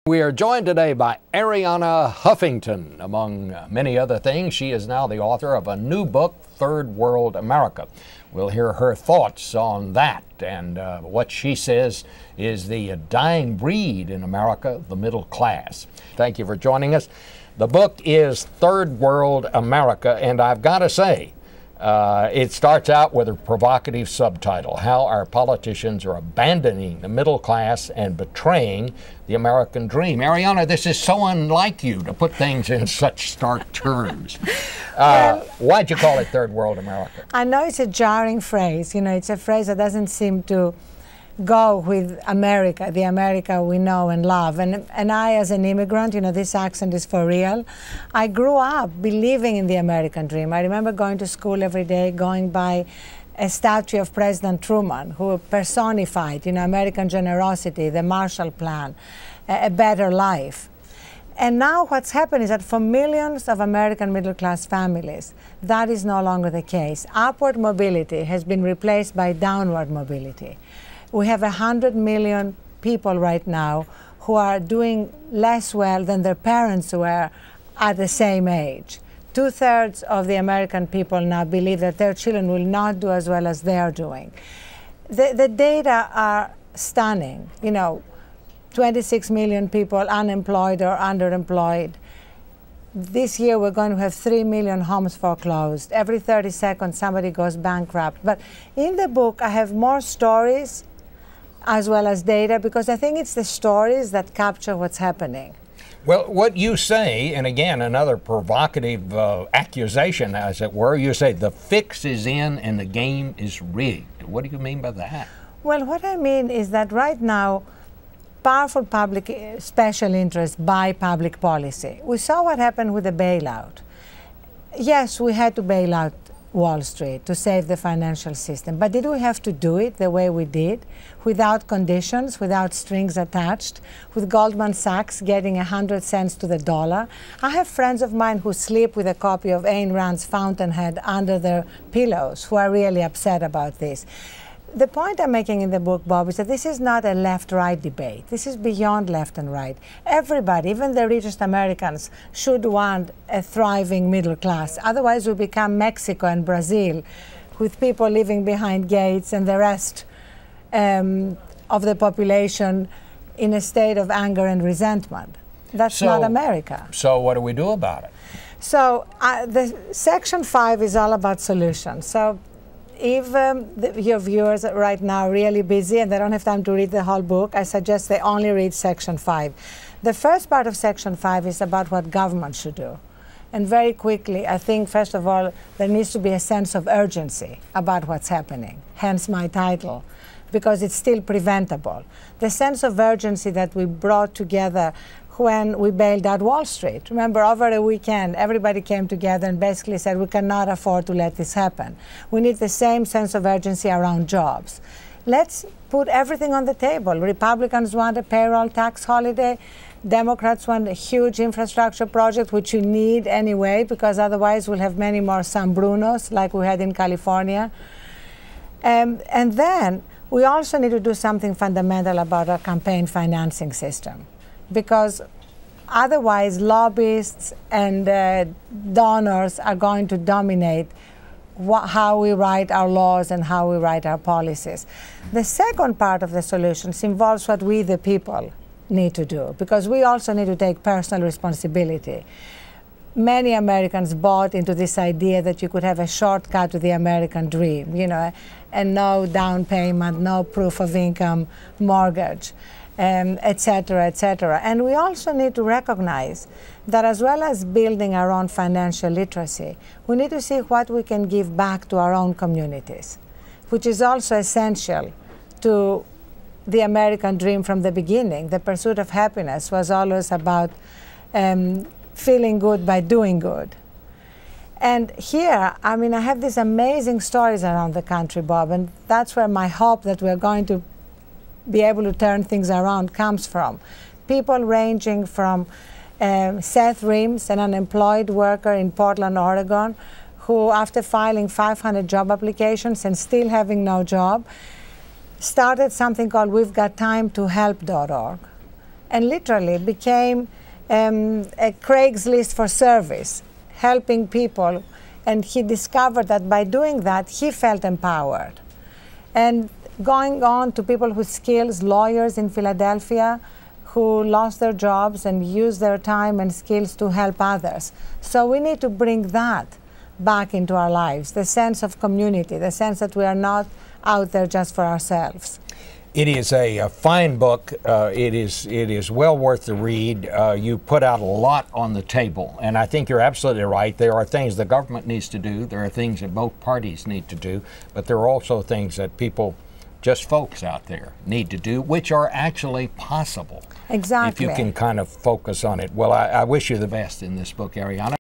We are joined today by Arianna Huffington. Among many other things, she is now the author of a new book, Third World America. We'll hear her thoughts on that and what she says is the dying breed in America, the middle class. Thank you for joining us. The book is Third World America, and I've got to say, it starts out with a provocative subtitle, How Our Politicians Are Abandoning the Middle Class and Betraying the American Dream. Arianna, this is so unlike you to put things in such stark terms. Why'd you call it Third World America? I know it's a jarring phrase. You know, it's a phrase that doesn't seem to go with America, the America we know and love. And I, as an immigrant, you know, this accent is for real. I grew up believing in the American dream. I remember going to school every day, going by a statue of President Truman, who personified, you know, American generosity, the Marshall Plan, a better life. And now what's happened is that for millions of American middle-class families, that is no longer the case. Upward mobility has been replaced by downward mobility. We have 100 million people right now who are doing less well than their parents were at the same age. 2/3 of the American people now believe that their children will not do as well as they are doing. The data are stunning. You know, 26 million people unemployed or underemployed. This year we're going to have 3 million homes foreclosed. Every 30 seconds somebody goes bankrupt. But in the book I have more stories as well as data, because I think it's the stories that capture what's happening. Well, what you say, and again, another provocative accusation, as it were, you say the fix is in and the game is rigged. What do you mean by that? Well, what I mean is that right now, powerful public special interests buy public policy. We saw what happened with the bailout. Yes, we had to bail out Wall Street to save the financial system. But did we have to do it the way we did, without conditions, without strings attached, with Goldman Sachs getting 100 cents to the dollar? I have friends of mine who sleep with a copy of Ayn Rand's Fountainhead under their pillows, who are really upset about this. The point I'm making in the book, Bob, is that this is not a left-right debate. This is beyond left and right. Everybody, even the richest Americans, should want a thriving middle class. Otherwise, we become Mexico and Brazil, with people living behind gates and the rest of the population in a state of anger and resentment. That's not America. So what do we do about it? So the Section 5 is all about solutions. So if your viewers are right now really busy and they don't have time to read the whole book, I suggest they only read Section 5. The first part of Section 5 is about what government should do. And very quickly, I think, first of all, there needs to be a sense of urgency about what's happening, hence my title, because it's still preventable. The sense of urgency that we brought together when we bailed out Wall Street. Remember, over a weekend, everybody came together and basically said, we cannot afford to let this happen. We need the same sense of urgency around jobs. Let's put everything on the table. Republicans want a payroll tax holiday. Democrats want a huge infrastructure project, which you need anyway, because otherwise we'll have many more San Brunos like we had in California. And then we also need to do something fundamental about our campaign financing system, because otherwise lobbyists and donors are going to dominate how we write our laws and how we write our policies. The second part of the solutions involves what we, the people, need to do, because we also need to take personal responsibility. Many Americans bought into this idea that you could have a shortcut to the American dream, you know, and no down payment, no proof of income, mortgage, et cetera, et cetera. And we also need to recognize that as well as building our own financial literacy, we need to see what we can give back to our own communities, which is also essential to the American dream from the beginning. The pursuit of happiness was always about feeling good by doing good. And here, I mean, I have these amazing stories around the country, Bob, and that's where my hope that we're going to be able to turn things around comes from. People ranging from Seth Reams, an unemployed worker in Portland, Oregon, who after filing 500 job applications and still having no job, started something called we've got time to help.org. and literally became a Craigslist for service, helping people. And he discovered that by doing that, he felt empowered. And going on to people with skills, lawyers in Philadelphia who lost their jobs and used their time and skills to help others. So we need to bring that back into our lives, the sense of community, the sense that we are not out there just for ourselves. It is a fine book. It is well worth the read. You put out a lot on the table, and I think you're absolutely right. There are things the government needs to do. There are things that both parties need to do, but there are also things that people, just folks out there, need to do, which are actually possible. Exactly. If you can kind of focus on it. Well, I wish you the best in this book, Arianna.